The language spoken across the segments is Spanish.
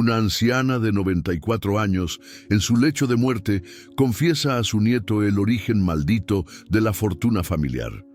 Una anciana de 94 años, en su lecho de muerte, confiesa a su nieto el origen maldito de la fortuna familiar.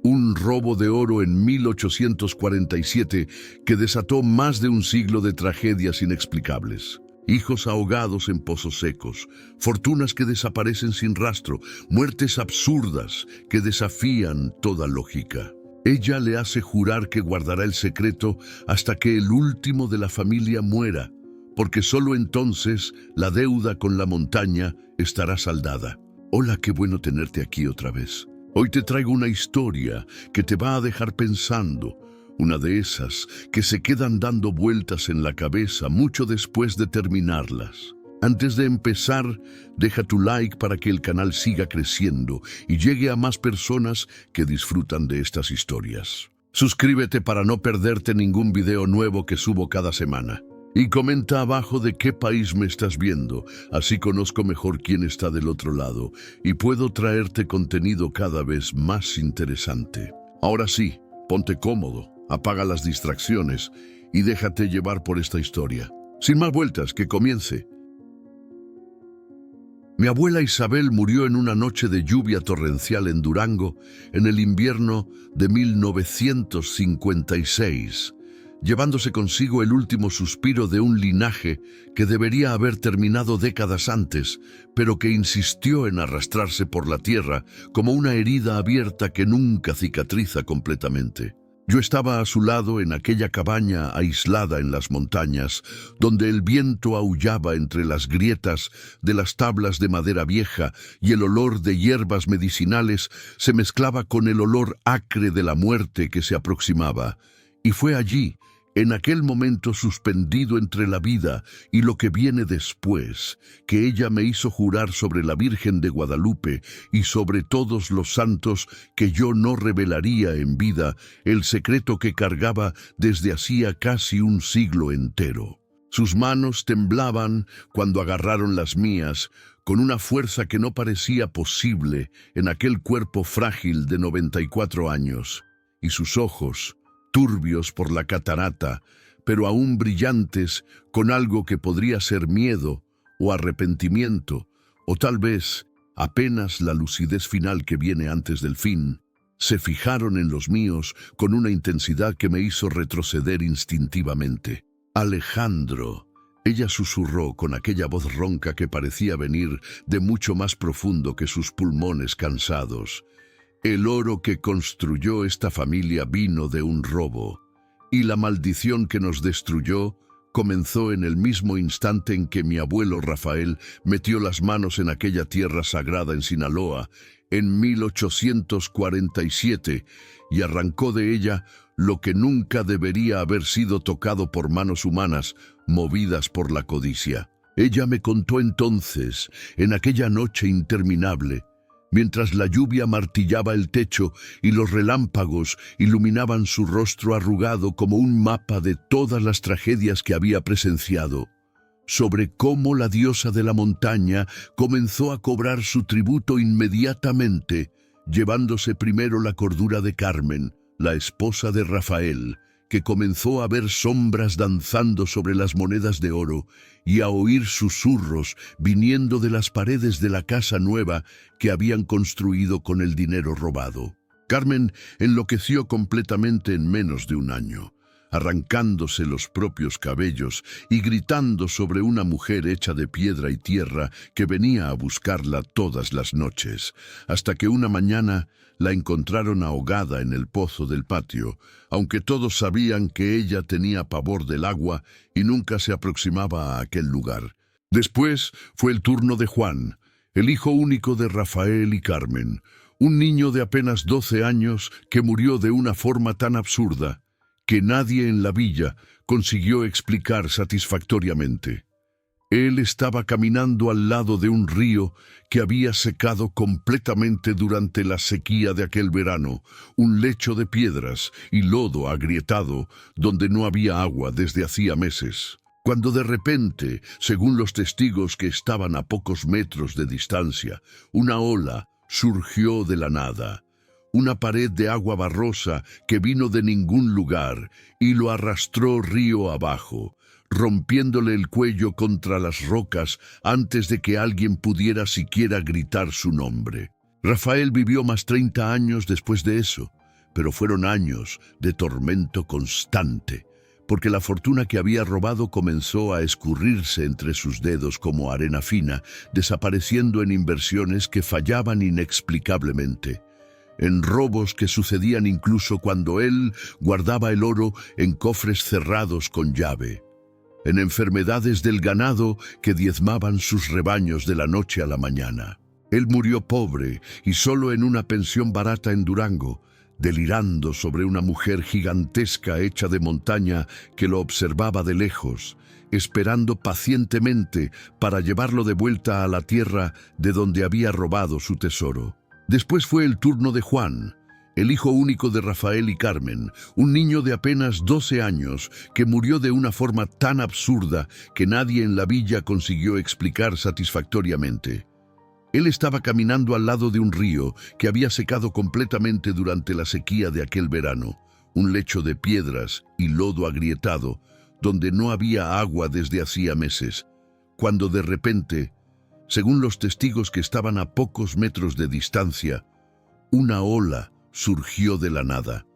Un robo de oro en 1847 que desató más de un siglo de tragedias inexplicables. Hijos ahogados en pozos secos, fortunas que desaparecen sin rastro, muertes absurdas que desafían toda lógica. Ella le hace jurar que guardará el secreto hasta que el último de la familia muera, porque solo entonces la deuda con la montaña estará saldada. Hola, qué bueno tenerte aquí otra vez. Hoy te traigo una historia que te va a dejar pensando, una de esas que se quedan dando vueltas en la cabeza mucho después de terminarlas. Antes de empezar, deja tu like para que el canal siga creciendo y llegue a más personas que disfrutan de estas historias. Suscríbete para no perderte ningún video nuevo que subo cada semana. Y comenta abajo de qué país me estás viendo, así conozco mejor quién está del otro lado y puedo traerte contenido cada vez más interesante. Ahora sí, ponte cómodo, apaga las distracciones y déjate llevar por esta historia. Sin más vueltas, que comience. Mi abuela Isabel murió en una noche de lluvia torrencial en Durango en el invierno de 1956. Llevándose consigo el último suspiro de un linaje que debería haber terminado décadas antes, pero que insistió en arrastrarse por la tierra como una herida abierta que nunca cicatriza completamente. Yo estaba a su lado en aquella cabaña aislada en las montañas, donde el viento aullaba entre las grietas de las tablas de madera vieja y el olor de hierbas medicinales se mezclaba con el olor acre de la muerte que se aproximaba. Y fue allí, en aquel momento suspendido entre la vida y lo que viene después, que ella me hizo jurar sobre la Virgen de Guadalupe y sobre todos los santos que yo no revelaría en vida el secreto que cargaba desde hacía casi un siglo entero. Sus manos temblaban cuando agarraron las mías, con una fuerza que no parecía posible en aquel cuerpo frágil de 94 años, y sus ojos, turbios por la catarata, pero aún brillantes con algo que podría ser miedo o arrepentimiento, o tal vez apenas la lucidez final que viene antes del fin, se fijaron en los míos con una intensidad que me hizo retroceder instintivamente. «Alejandro», ella susurró con aquella voz ronca que parecía venir de mucho más profundo que sus pulmones cansados. «El oro que construyó esta familia vino de un robo, y la maldición que nos destruyó comenzó en el mismo instante en que mi abuelo Rafael metió las manos en aquella tierra sagrada en Sinaloa, en 1847, y arrancó de ella lo que nunca debería haber sido tocado por manos humanas, movidas por la codicia. Ella me contó entonces, en aquella noche interminable, mientras la lluvia martillaba el techo y los relámpagos iluminaban su rostro arrugado como un mapa de todas las tragedias que había presenciado, sobre cómo la diosa de la montaña comenzó a cobrar su tributo inmediatamente, llevándose primero la cordura de Carmen, la esposa de Rafael, que comenzó a ver sombras danzando sobre las monedas de oro y a oír susurros viniendo de las paredes de la casa nueva que habían construido con el dinero robado. Carmen enloqueció completamente en menos de un año, arrancándose los propios cabellos y gritando sobre una mujer hecha de piedra y tierra que venía a buscarla todas las noches, hasta que una mañana la encontraron ahogada en el pozo del patio, aunque todos sabían que ella tenía pavor del agua y nunca se aproximaba a aquel lugar. Después fue el turno de Juan, el hijo único de Rafael y Carmen, un niño de apenas 12 años que murió de una forma tan absurda que nadie en la villa consiguió explicar satisfactoriamente. Él estaba caminando al lado de un río que había secado completamente durante la sequía de aquel verano, un lecho de piedras y lodo agrietado donde no había agua desde hacía meses, cuando de repente, según los testigos que estaban a pocos metros de distancia, una ola surgió de la nada. Una pared de agua barrosa que vino de ningún lugar y lo arrastró río abajo, rompiéndole el cuello contra las rocas antes de que alguien pudiera siquiera gritar su nombre. Rafael vivió más 30 años después de eso, pero fueron años de tormento constante, porque la fortuna que había robado comenzó a escurrirse entre sus dedos como arena fina, desapareciendo en inversiones que fallaban inexplicablemente, en robos que sucedían incluso cuando él guardaba el oro en cofres cerrados con llave, en enfermedades del ganado que diezmaban sus rebaños de la noche a la mañana. Él murió pobre y solo en una pensión barata en Durango, delirando sobre una mujer gigantesca hecha de montaña que lo observaba de lejos, esperando pacientemente para llevarlo de vuelta a la tierra de donde había robado su tesoro. Después fue el turno de Juan, el hijo único de Rafael y Carmen, un niño de apenas 12 años que murió de una forma tan absurda que nadie en la villa consiguió explicar satisfactoriamente. Él estaba caminando al lado de un río que había secado completamente durante la sequía de aquel verano, un lecho de piedras y lodo agrietado, donde no había agua desde hacía meses, cuando de repente, según los testigos que estaban a pocos metros de distancia, una ola surgió de la nada,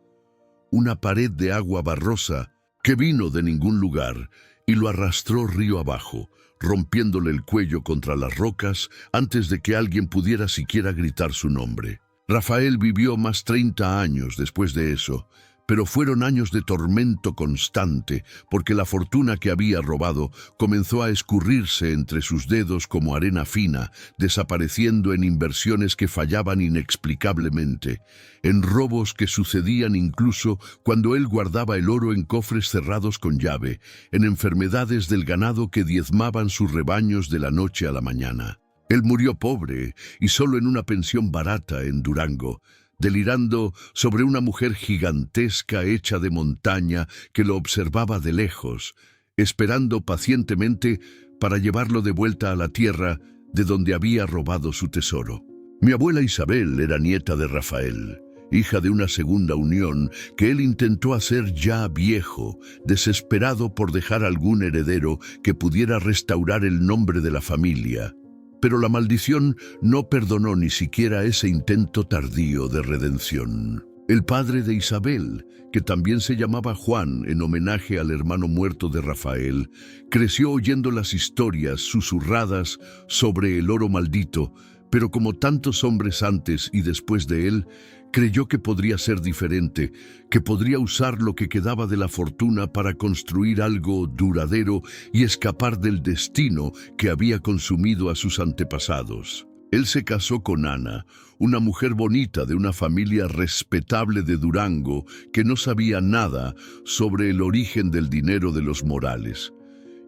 una pared de agua barrosa que vino de ningún lugar y lo arrastró río abajo, rompiéndole el cuello contra las rocas antes de que alguien pudiera siquiera gritar su nombre. Rafael vivió más 30 años después de eso, pero fueron años de tormento constante porque la fortuna que había robado comenzó a escurrirse entre sus dedos como arena fina, desapareciendo en inversiones que fallaban inexplicablemente, en robos que sucedían incluso cuando él guardaba el oro en cofres cerrados con llave, en enfermedades del ganado que diezmaban sus rebaños de la noche a la mañana. Él murió pobre y solo en una pensión barata en Durango, delirando sobre una mujer gigantesca hecha de montaña que lo observaba de lejos, esperando pacientemente para llevarlo de vuelta a la tierra de donde había robado su tesoro. Mi abuela Isabel era nieta de Rafael, hija de una segunda unión que él intentó hacer ya viejo, desesperado por dejar algún heredero que pudiera restaurar el nombre de la familia. Pero la maldición no perdonó ni siquiera ese intento tardío de redención. El padre de Isabel, que también se llamaba Juan en homenaje al hermano muerto de Rafael, creció oyendo las historias susurradas sobre el oro maldito, pero como tantos hombres antes y después de él, creyó que podría ser diferente, que podría usar lo que quedaba de la fortuna para construir algo duradero y escapar del destino que había consumido a sus antepasados. Él se casó con Ana, una mujer bonita de una familia respetable de Durango que no sabía nada sobre el origen del dinero de los Morales.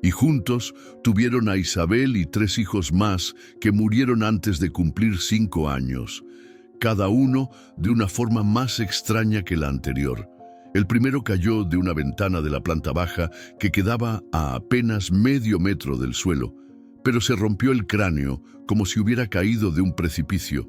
Y juntos tuvieron a Isabel y 3 hijos más que murieron antes de cumplir 5 años. Cada uno de una forma más extraña que la anterior. El primero cayó de una ventana de la planta baja que quedaba a apenas medio metro del suelo, pero se rompió el cráneo como si hubiera caído de un precipicio.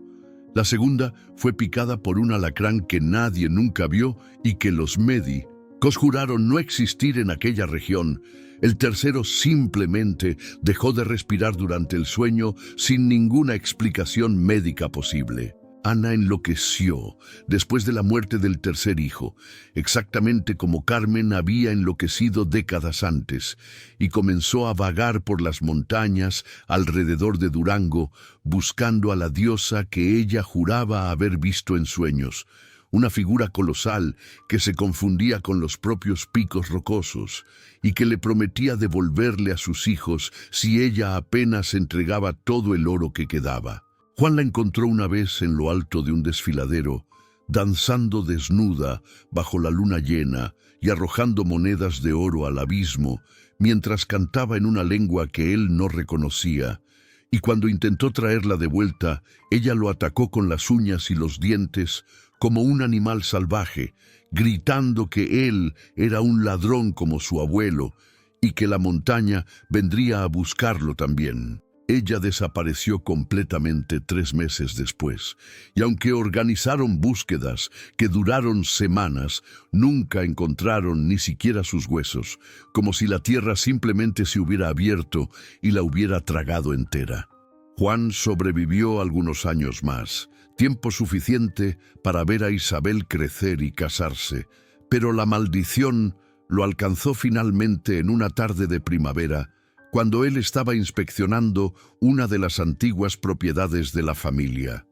La segunda fue picada por un alacrán que nadie nunca vio y que los médicos juraron no existir en aquella región. El tercero simplemente dejó de respirar durante el sueño sin ninguna explicación médica posible. Ana enloqueció después de la muerte del tercer hijo, exactamente como Carmen había enloquecido décadas antes, y comenzó a vagar por las montañas alrededor de Durango, buscando a la diosa que ella juraba haber visto en sueños, una figura colosal que se confundía con los propios picos rocosos y que le prometía devolverle a sus hijos si ella apenas entregaba todo el oro que quedaba. Juan la encontró una vez en lo alto de un desfiladero, danzando desnuda bajo la luna llena y arrojando monedas de oro al abismo, mientras cantaba en una lengua que él no reconocía. Y cuando intentó traerla de vuelta, ella lo atacó con las uñas y los dientes como un animal salvaje, gritando que él era un ladrón como su abuelo y que la montaña vendría a buscarlo también. Ella desapareció completamente 3 meses después, y aunque organizaron búsquedas que duraron semanas, nunca encontraron ni siquiera sus huesos, como si la tierra simplemente se hubiera abierto y la hubiera tragado entera. Juan sobrevivió algunos años más, tiempo suficiente para ver a Isabel crecer y casarse, pero la maldición lo alcanzó finalmente en una tarde de primavera, cuando él estaba inspeccionando una de las antiguas propiedades de la familia.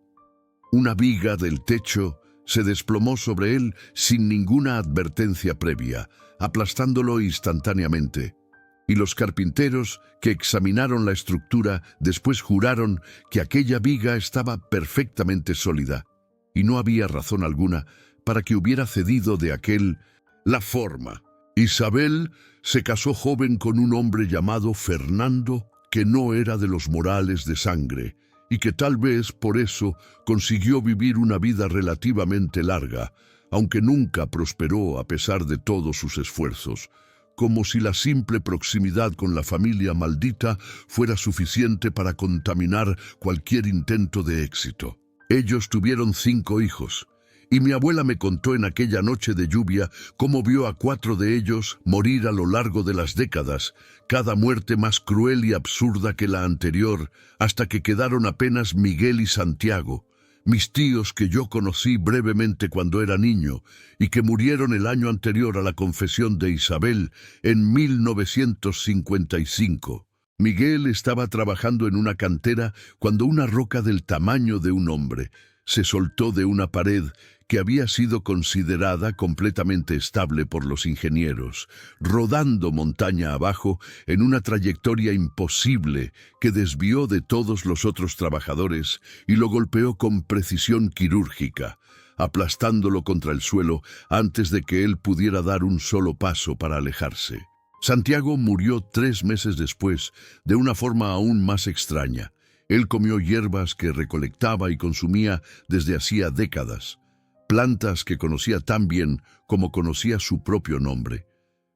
Una viga del techo se desplomó sobre él sin ninguna advertencia previa, aplastándolo instantáneamente. Y los carpinteros que examinaron la estructura después juraron que aquella viga estaba perfectamente sólida, y no había razón alguna para que hubiera cedido de la forma. Isabel se casó joven con un hombre llamado Fernando, que no era de los Morales de sangre, y que tal vez por eso consiguió vivir una vida relativamente larga, aunque nunca prosperó a pesar de todos sus esfuerzos, como si la simple proximidad con la familia maldita fuera suficiente para contaminar cualquier intento de éxito. Ellos tuvieron 5 hijos, y mi abuela me contó en aquella noche de lluvia cómo vio a 4 de ellos morir a lo largo de las décadas, cada muerte más cruel y absurda que la anterior, hasta que quedaron apenas Miguel y Santiago, mis tíos que yo conocí brevemente cuando era niño y que murieron el año anterior a la confesión de Isabel, en 1955. Miguel estaba trabajando en una cantera cuando una roca del tamaño de un hombre se soltó de una pared que había sido considerada completamente estable por los ingenieros, rodando montaña abajo en una trayectoria imposible que desvió de todos los otros trabajadores y lo golpeó con precisión quirúrgica, aplastándolo contra el suelo antes de que él pudiera dar un solo paso para alejarse. Santiago murió 3 meses después, de una forma aún más extraña. Él comió hierbas que recolectaba y consumía desde hacía décadas, plantas que conocía tan bien como conocía su propio nombre.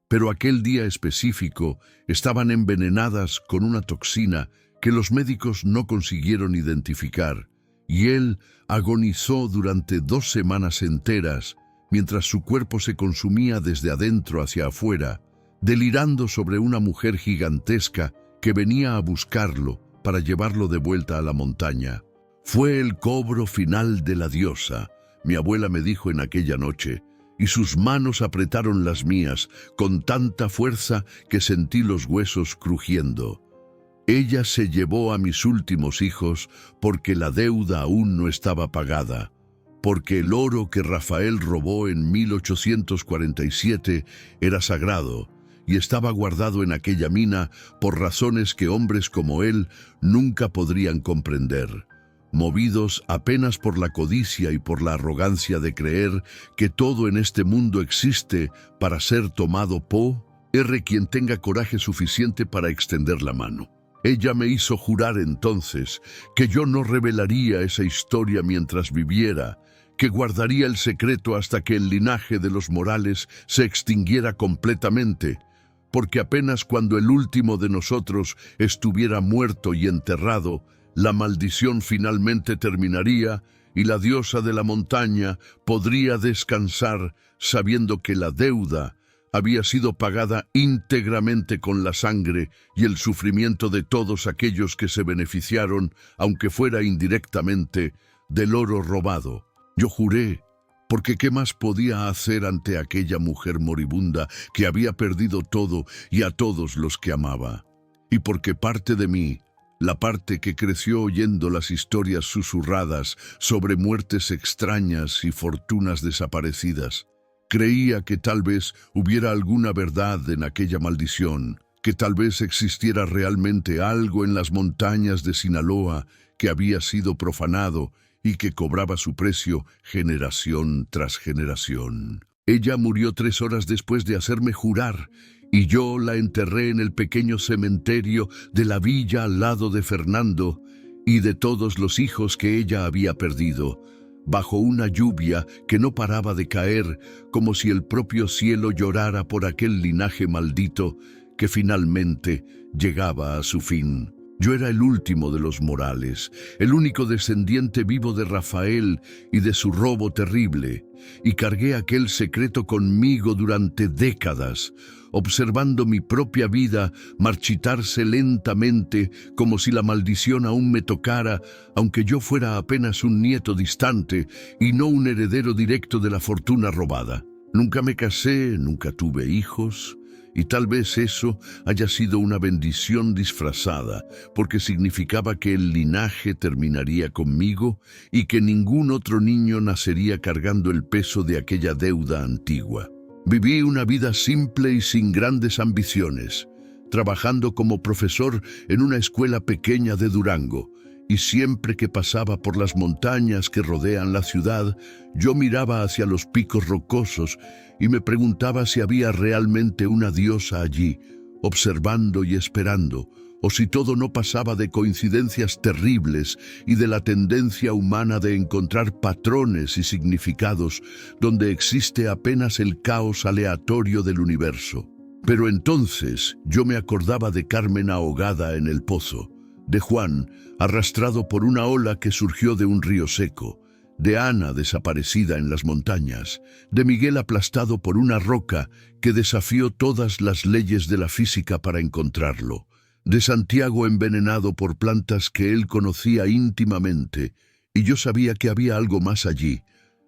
Pero aquel día específico estaban envenenadas con una toxina que los médicos no consiguieron identificar, y él agonizó durante 2 semanas enteras mientras su cuerpo se consumía desde adentro hacia afuera, delirando sobre una mujer gigantesca que venía a buscarlo para llevarlo de vuelta a la montaña. Fue el cobro final de la diosa, mi abuela me dijo en aquella noche, y sus manos apretaron las mías con tanta fuerza que sentí los huesos crujiendo. Ella se llevó a mis últimos hijos porque la deuda aún no estaba pagada, porque el oro que Rafael robó en 1847 era sagrado, y estaba guardado en aquella mina por razones que hombres como él nunca podrían comprender, movidos apenas por la codicia y por la arrogancia de creer que todo en este mundo existe para ser tomado R quien tenga coraje suficiente para extender la mano. Ella me hizo jurar entonces que yo no revelaría esa historia mientras viviera, que guardaría el secreto hasta que el linaje de los Morales se extinguiera completamente, porque apenas cuando el último de nosotros estuviera muerto y enterrado, la maldición finalmente terminaría y la diosa de la montaña podría descansar sabiendo que la deuda había sido pagada íntegramente con la sangre y el sufrimiento de todos aquellos que se beneficiaron, aunque fuera indirectamente, del oro robado. Yo juré, porque ¿qué más podía hacer ante aquella mujer moribunda que había perdido todo y a todos los que amaba? Y porque parte de mí, la parte que creció oyendo las historias susurradas sobre muertes extrañas y fortunas desaparecidas, creía que tal vez hubiera alguna verdad en aquella maldición, que tal vez existiera realmente algo en las montañas de Sinaloa que había sido profanado y que cobraba su precio generación tras generación. Ella murió 3 horas después de hacerme jurar, y yo la enterré en el pequeño cementerio de la villa al lado de Fernando y de todos los hijos que ella había perdido, bajo una lluvia que no paraba de caer, como si el propio cielo llorara por aquel linaje maldito que finalmente llegaba a su fin. Yo era el último de los Morales, el único descendiente vivo de Rafael y de su robo terrible, y cargué aquel secreto conmigo durante décadas, observando mi propia vida marchitarse lentamente como si la maldición aún me tocara, aunque yo fuera apenas un nieto distante y no un heredero directo de la fortuna robada. Nunca me casé, nunca tuve hijos, y tal vez eso haya sido una bendición disfrazada, porque significaba que el linaje terminaría conmigo y que ningún otro niño nacería cargando el peso de aquella deuda antigua. Viví una vida simple y sin grandes ambiciones, trabajando como profesor en una escuela pequeña de Durango, y siempre que pasaba por las montañas que rodean la ciudad, yo miraba hacia los picos rocosos y me preguntaba si había realmente una diosa allí, observando y esperando, o si todo no pasaba de coincidencias terribles y de la tendencia humana de encontrar patrones y significados donde existe apenas el caos aleatorio del universo. Pero entonces yo me acordaba de Carmen ahogada en el pozo, de Juan arrastrado por una ola que surgió de un río seco, de Ana desaparecida en las montañas, de Miguel aplastado por una roca que desafió todas las leyes de la física para encontrarlo, de Santiago envenenado por plantas que él conocía íntimamente, y yo sabía que había algo más allí,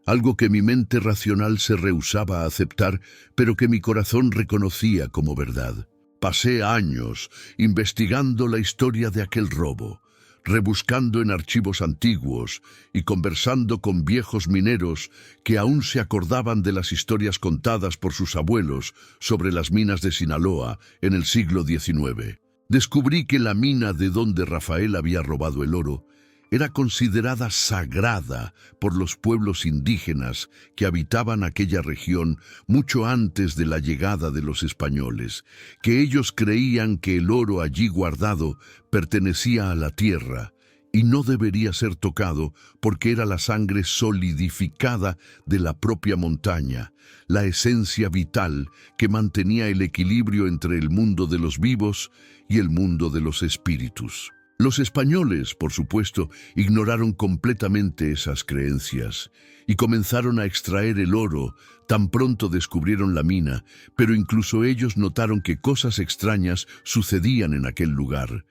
algo que mi mente racional se rehusaba a aceptar, pero que mi corazón reconocía como verdad. Pasé años investigando la historia de aquel robo, rebuscando en archivos antiguos y conversando con viejos mineros que aún se acordaban de las historias contadas por sus abuelos sobre las minas de Sinaloa en el siglo XIX. Descubrí que la mina de donde Rafael había robado el oro era considerada sagrada por los pueblos indígenas que habitaban aquella región mucho antes de la llegada de los españoles, que ellos creían que el oro allí guardado pertenecía a la tierra y no debería ser tocado porque era la sangre solidificada de la propia montaña, la esencia vital que mantenía el equilibrio entre el mundo de los vivos y el mundo de los espíritus. Los españoles, por supuesto, ignoraron completamente esas creencias y comenzaron a extraer el oro tan pronto descubrieron la mina, pero incluso ellos notaron que cosas extrañas sucedían en aquel lugar.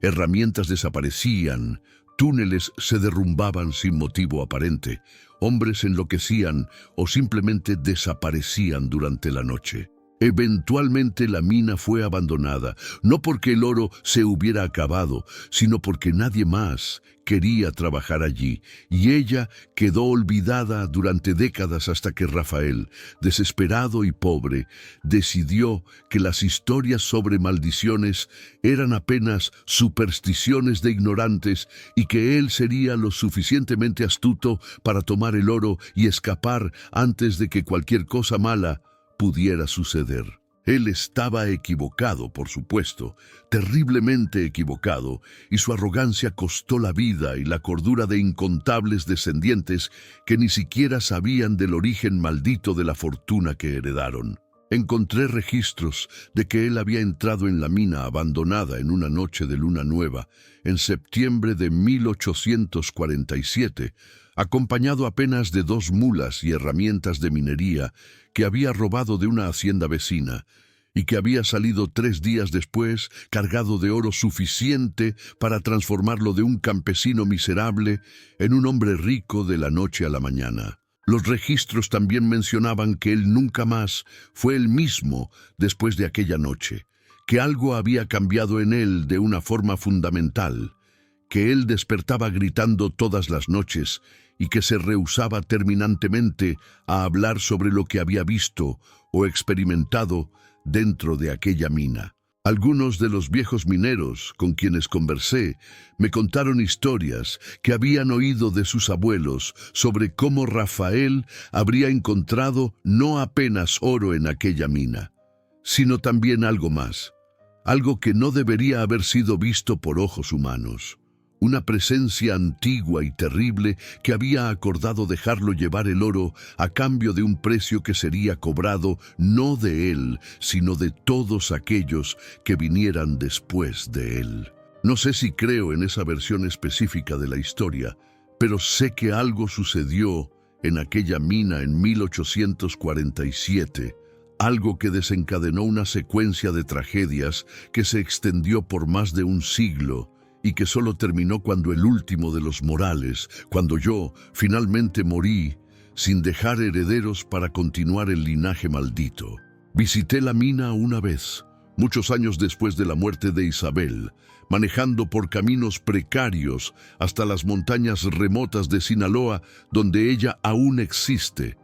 Herramientas desaparecían, túneles se derrumbaban sin motivo aparente, hombres enloquecían o simplemente desaparecían durante la noche. Eventualmente la mina fue abandonada, no porque el oro se hubiera acabado, sino porque nadie más quería trabajar allí, y ella quedó olvidada durante décadas hasta que Rafael, desesperado y pobre, decidió que las historias sobre maldiciones eran apenas supersticiones de ignorantes y que él sería lo suficientemente astuto para tomar el oro y escapar antes de que cualquier cosa mala pudiera suceder. Él estaba equivocado, por supuesto, terriblemente equivocado, y su arrogancia costó la vida y la cordura de incontables descendientes que ni siquiera sabían del origen maldito de la fortuna que heredaron. Encontré registros de que él había entrado en la mina abandonada en una noche de luna nueva, en septiembre de 1847, acompañado apenas de 2 mulas y herramientas de minería que había robado de una hacienda vecina, y que había salido 3 días después cargado de oro suficiente para transformarlo de un campesino miserable en un hombre rico de la noche a la mañana. Los registros también mencionaban que él nunca más fue el mismo después de aquella noche, que algo había cambiado en él de una forma fundamental, que él despertaba gritando todas las noches y que se rehusaba terminantemente a hablar sobre lo que había visto o experimentado dentro de aquella mina. Algunos de los viejos mineros con quienes conversé me contaron historias que habían oído de sus abuelos sobre cómo Rafael habría encontrado no apenas oro en aquella mina, sino también algo más, algo que no debería haber sido visto por ojos humanos. Una presencia antigua y terrible que había acordado dejarlo llevar el oro a cambio de un precio que sería cobrado no de él, sino de todos aquellos que vinieran después de él. No sé si creo en esa versión específica de la historia, pero sé que algo sucedió en aquella mina en 1847, algo que desencadenó una secuencia de tragedias que se extendió por más de un siglo y que solo terminó cuando el último de los Morales, cuando yo finalmente morí, sin dejar herederos para continuar el linaje maldito. Visité la mina una vez, muchos años después de la muerte de Isabel, manejando por caminos precarios hasta las montañas remotas de Sinaloa, donde ella aún existe,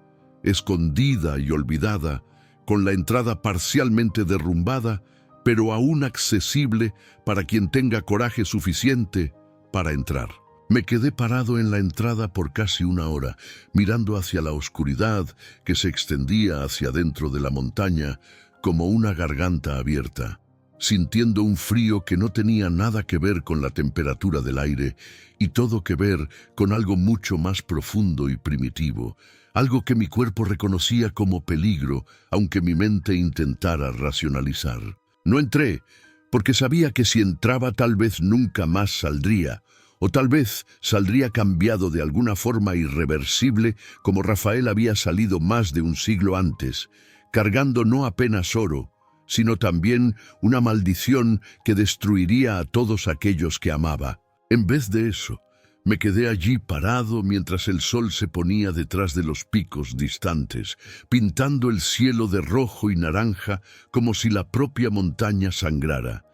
escondida y olvidada, con la entrada parcialmente derrumbada, pero aún accesible para quien tenga coraje suficiente para entrar. Me quedé parado en la entrada por casi una hora, mirando hacia la oscuridad que se extendía hacia dentro de la montaña como una garganta abierta, sintiendo un frío que no tenía nada que ver con la temperatura del aire y todo que ver con algo mucho más profundo y primitivo, algo que mi cuerpo reconocía como peligro, aunque mi mente intentara racionalizar. No entré, porque sabía que si entraba tal vez nunca más saldría, o tal vez saldría cambiado de alguna forma irreversible como Rafael había salido más de un siglo antes, cargando no apenas oro, sino también una maldición que destruiría a todos aquellos que amaba. En vez de eso, me quedé allí parado mientras el sol se ponía detrás de los picos distantes, pintando el cielo de rojo y naranja como si la propia montaña sangrara.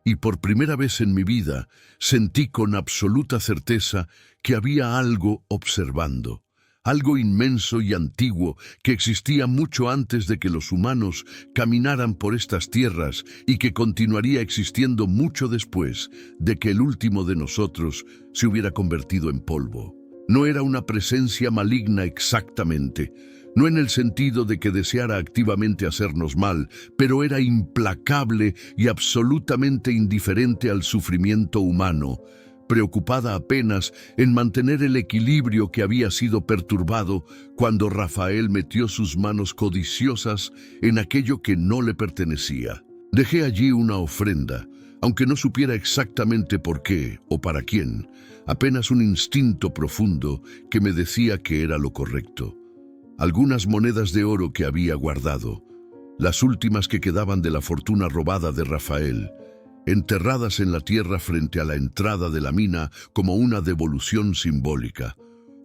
Y por primera vez en mi vida sentí con absoluta certeza que había algo observando, algo inmenso y antiguo que existía mucho antes de que los humanos caminaran por estas tierras y que continuaría existiendo mucho después de que el último de nosotros se hubiera convertido en polvo. No era una presencia maligna exactamente, no en el sentido de que deseara activamente hacernos mal, pero era implacable y absolutamente indiferente al sufrimiento humano, preocupada apenas en mantener el equilibrio que había sido perturbado cuando Rafael metió sus manos codiciosas en aquello que no le pertenecía. Dejé allí una ofrenda, aunque no supiera exactamente por qué o para quién, apenas un instinto profundo que me decía que era lo correcto. Algunas monedas de oro que había guardado, las últimas que quedaban de la fortuna robada de Rafael, enterradas en la tierra frente a la entrada de la mina como una devolución simbólica,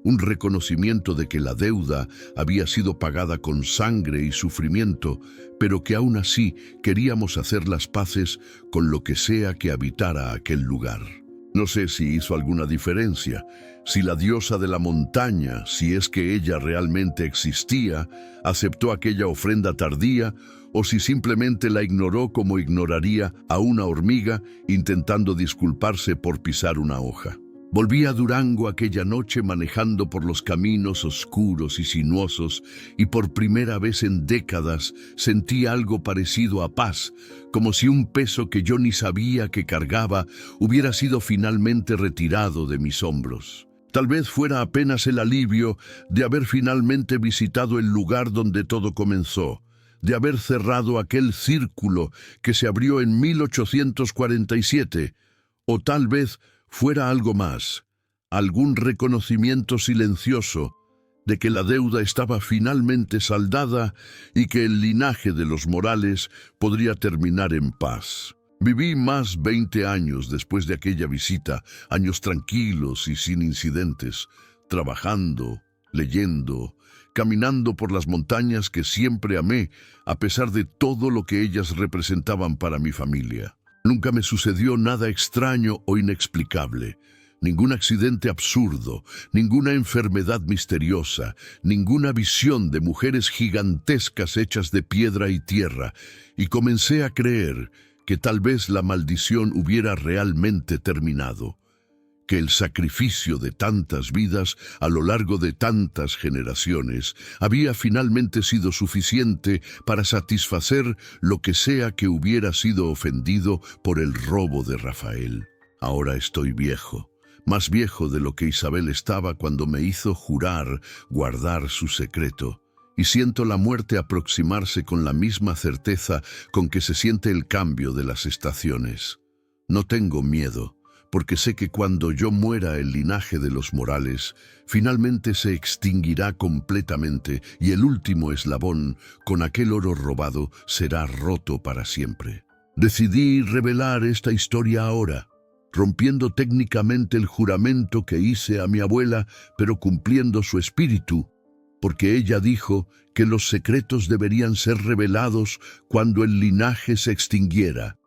un reconocimiento de que la deuda había sido pagada con sangre y sufrimiento, pero que aún así queríamos hacer las paces con lo que sea que habitara aquel lugar. No sé si hizo alguna diferencia, si la diosa de la montaña, si es que ella realmente existía, aceptó aquella ofrenda tardía o si simplemente la ignoró como ignoraría a una hormiga intentando disculparse por pisar una hoja. Volví a Durango aquella noche manejando por los caminos oscuros y sinuosos y por primera vez en décadas sentí algo parecido a paz, como si un peso que yo ni sabía que cargaba hubiera sido finalmente retirado de mis hombros. Tal vez fuera apenas el alivio de haber finalmente visitado el lugar donde todo comenzó, de haber cerrado aquel círculo que se abrió en 1847, o tal vez fuera algo más, algún reconocimiento silencioso de que la deuda estaba finalmente saldada y que el linaje de los Morales podría terminar en paz. Viví más 20 años después de aquella visita, años tranquilos y sin incidentes, trabajando, leyendo, caminando por las montañas que siempre amé, a pesar de todo lo que ellas representaban para mi familia. Nunca me sucedió nada extraño o inexplicable, ningún accidente absurdo, ninguna enfermedad misteriosa, ninguna visión de mujeres gigantescas hechas de piedra y tierra, y comencé a creer que tal vez la maldición hubiera realmente terminado, que el sacrificio de tantas vidas a lo largo de tantas generaciones había finalmente sido suficiente para satisfacer lo que sea que hubiera sido ofendido por el robo de Rafael. Ahora estoy viejo, más viejo de lo que Isabel estaba cuando me hizo jurar guardar su secreto, y siento la muerte aproximarse con la misma certeza con que se siente el cambio de las estaciones. No tengo miedo, porque sé que cuando yo muera el linaje de los Morales, finalmente se extinguirá completamente y el último eslabón, con aquel oro robado, será roto para siempre. Decidí revelar esta historia ahora, rompiendo técnicamente el juramento que hice a mi abuela, pero cumpliendo su espíritu, porque ella dijo que los secretos deberían ser revelados cuando el linaje se extinguiera.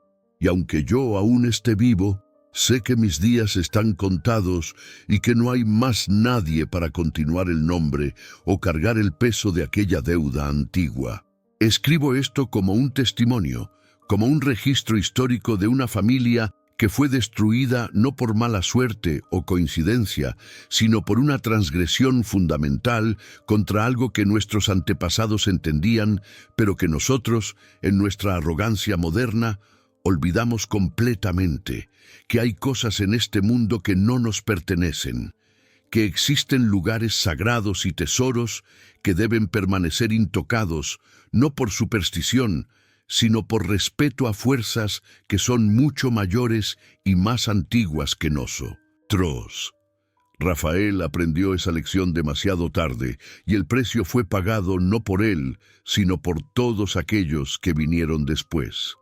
Y aunque yo aún esté vivo, sé que mis días están contados y que no hay más nadie para continuar el nombre o cargar el peso de aquella deuda antigua. Escribo esto como un testimonio, como un registro histórico de una familia que fue destruida no por mala suerte o coincidencia, sino por una transgresión fundamental contra algo que nuestros antepasados entendían, pero que nosotros, en nuestra arrogancia moderna, olvidamos completamente, que hay cosas en este mundo que no nos pertenecen, que existen lugares sagrados y tesoros que deben permanecer intocados, no por superstición, sino por respeto a fuerzas que son mucho mayores y más antiguas que nosotros. Rafael aprendió esa lección demasiado tarde, y el precio fue pagado no por él, sino por todos aquellos que vinieron después.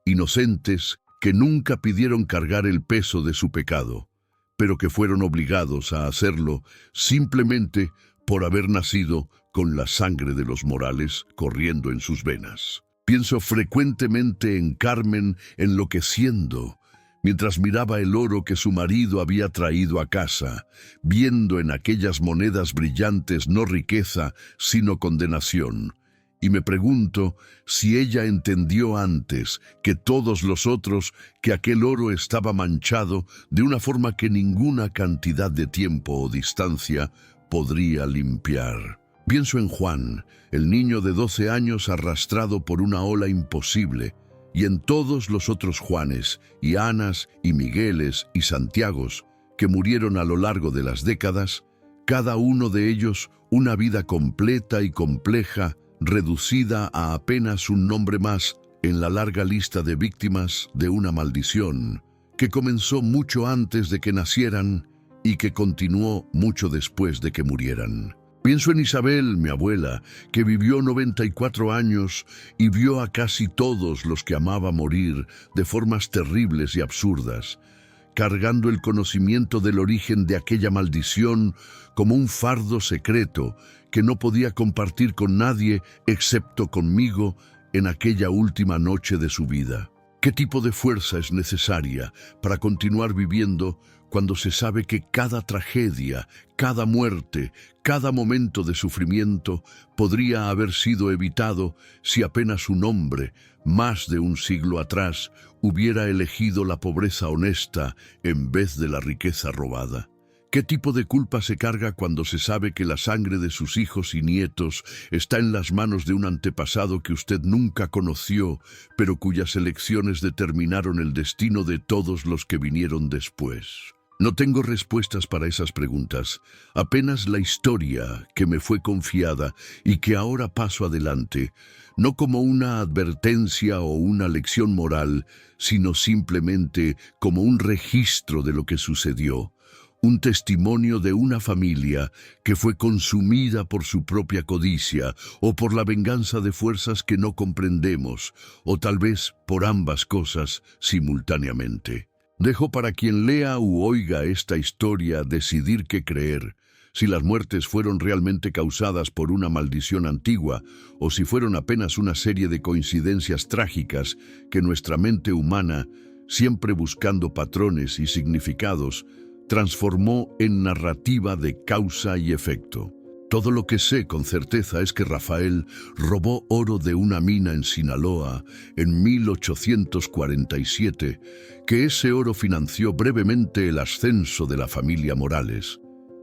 Inocentes que nunca pidieron cargar el peso de su pecado, pero que fueron obligados a hacerlo simplemente por haber nacido con la sangre de los Morales corriendo en sus venas. Pienso frecuentemente en Carmen enloqueciendo, mientras miraba el oro que su marido había traído a casa, viendo en aquellas monedas brillantes no riqueza, sino condenación. Y me pregunto si ella entendió antes que todos los otros que aquel oro estaba manchado de una forma que ninguna cantidad de tiempo o distancia podría limpiar. Pienso en Juan, el niño de 12 años arrastrado por una ola imposible, y en todos los otros Juanes, y Anas, y Migueles, y Santiagos, que murieron a lo largo de las décadas, cada uno de ellos una vida completa y compleja, reducida a apenas un nombre más en la larga lista de víctimas de una maldición, que comenzó mucho antes de que nacieran y que continuó mucho después de que murieran. Pienso en Isabel, mi abuela, que vivió 94 años y vio a casi todos los que amaba morir de formas terribles y absurdas, cargando el conocimiento del origen de aquella maldición como un fardo secreto que no podía compartir con nadie excepto conmigo en aquella última noche de su vida. ¿Qué tipo de fuerza es necesaria para continuar viviendo cuando se sabe que cada tragedia, cada muerte, cada momento de sufrimiento podría haber sido evitado si apenas un hombre, más de un siglo atrás, hubiera elegido la pobreza honesta en vez de la riqueza robada? ¿Qué tipo de culpa se carga cuando se sabe que la sangre de sus hijos y nietos está en las manos de un antepasado que usted nunca conoció, pero cuyas elecciones determinaron el destino de todos los que vinieron después? No tengo respuestas para esas preguntas, apenas la historia que me fue confiada y que ahora paso adelante, no como una advertencia o una lección moral, sino simplemente como un registro de lo que sucedió. Un testimonio de una familia que fue consumida por su propia codicia o por la venganza de fuerzas que no comprendemos, o tal vez por ambas cosas simultáneamente. Dejo para quien lea u oiga esta historia decidir qué creer, si las muertes fueron realmente causadas por una maldición antigua o si fueron apenas una serie de coincidencias trágicas que nuestra mente humana, siempre buscando patrones y significados, transformó en narrativa de causa y efecto. Todo lo que sé con certeza es que Rafael robó oro de una mina en Sinaloa en 1847, que ese oro financió brevemente el ascenso de la familia Morales,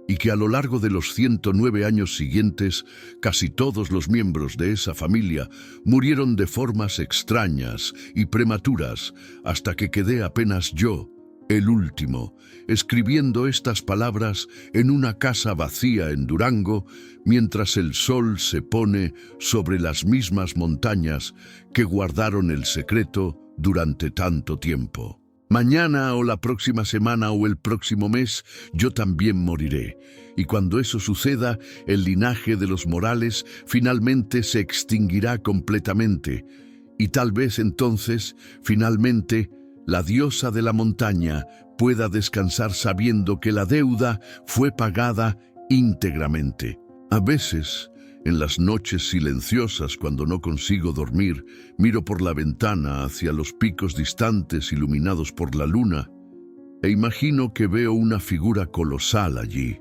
y que a lo largo de los 109 años siguientes, casi todos los miembros de esa familia murieron de formas extrañas y prematuras, hasta que quedé apenas yo, el último, escribiendo estas palabras en una casa vacía en Durango, mientras el sol se pone sobre las mismas montañas que guardaron el secreto durante tanto tiempo. Mañana o la próxima semana o el próximo mes, yo también moriré. Y cuando eso suceda, el linaje de los Morales finalmente se extinguirá completamente. Y tal vez entonces, finalmente, la diosa de la montaña pueda descansar sabiendo que la deuda fue pagada íntegramente. A veces, en las noches silenciosas cuando no consigo dormir, miro por la ventana hacia los picos distantes iluminados por la luna e imagino que veo una figura colosal allí,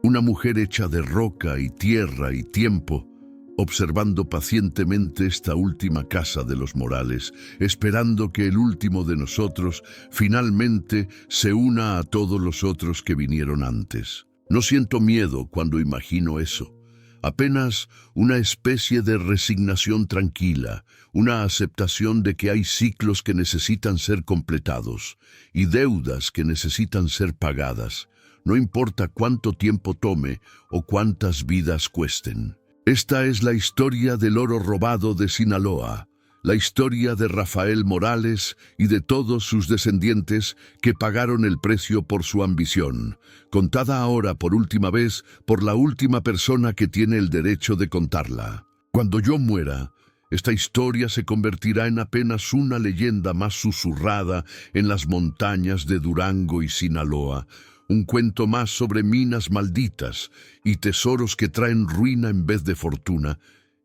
una mujer hecha de roca y tierra y tiempo, observando pacientemente esta última casa de los Morales, esperando que el último de nosotros finalmente se una a todos los otros que vinieron antes. No siento miedo cuando imagino eso. Apenas una especie de resignación tranquila, una aceptación de que hay ciclos que necesitan ser completados y deudas que necesitan ser pagadas, no importa cuánto tiempo tome o cuántas vidas cuesten. Esta es la historia del oro robado de Sinaloa, la historia de Rafael Morales y de todos sus descendientes que pagaron el precio por su ambición, contada ahora por última vez por la última persona que tiene el derecho de contarla. Cuando yo muera, esta historia se convertirá en apenas una leyenda más susurrada en las montañas de Durango y Sinaloa, un cuento más sobre minas malditas y tesoros que traen ruina en vez de fortuna,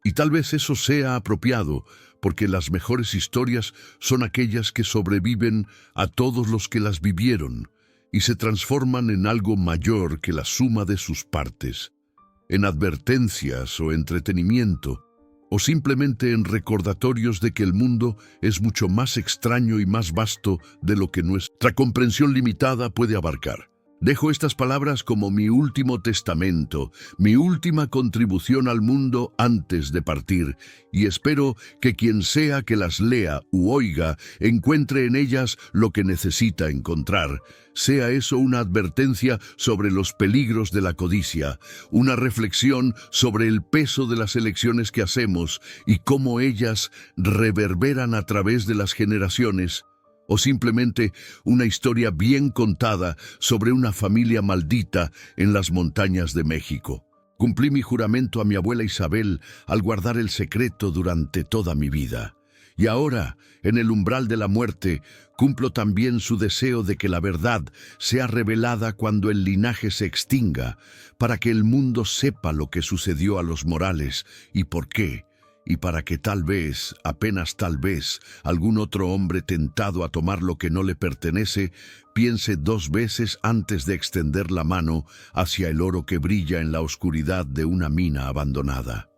y tal vez eso sea apropiado, porque las mejores historias son aquellas que sobreviven a todos los que las vivieron y se transforman en algo mayor que la suma de sus partes, en advertencias o entretenimiento, o simplemente en recordatorios de que el mundo es mucho más extraño y más vasto de lo que nuestra comprensión limitada puede abarcar. Dejo estas palabras como mi último testamento, mi última contribución al mundo antes de partir, y espero que quien sea que las lea u oiga encuentre en ellas lo que necesita encontrar. Sea eso una advertencia sobre los peligros de la codicia, una reflexión sobre el peso de las elecciones que hacemos y cómo ellas reverberan a través de las generaciones, o simplemente una historia bien contada sobre una familia maldita en las montañas de México. Cumplí mi juramento a mi abuela Isabel al guardar el secreto durante toda mi vida. Y ahora, en el umbral de la muerte, cumplo también su deseo de que la verdad sea revelada cuando el linaje se extinga, para que el mundo sepa lo que sucedió a los Morales y por qué, y para que tal vez, apenas tal vez, algún otro hombre tentado a tomar lo que no le pertenece, piense dos veces antes de extender la mano hacia el oro que brilla en la oscuridad de una mina abandonada.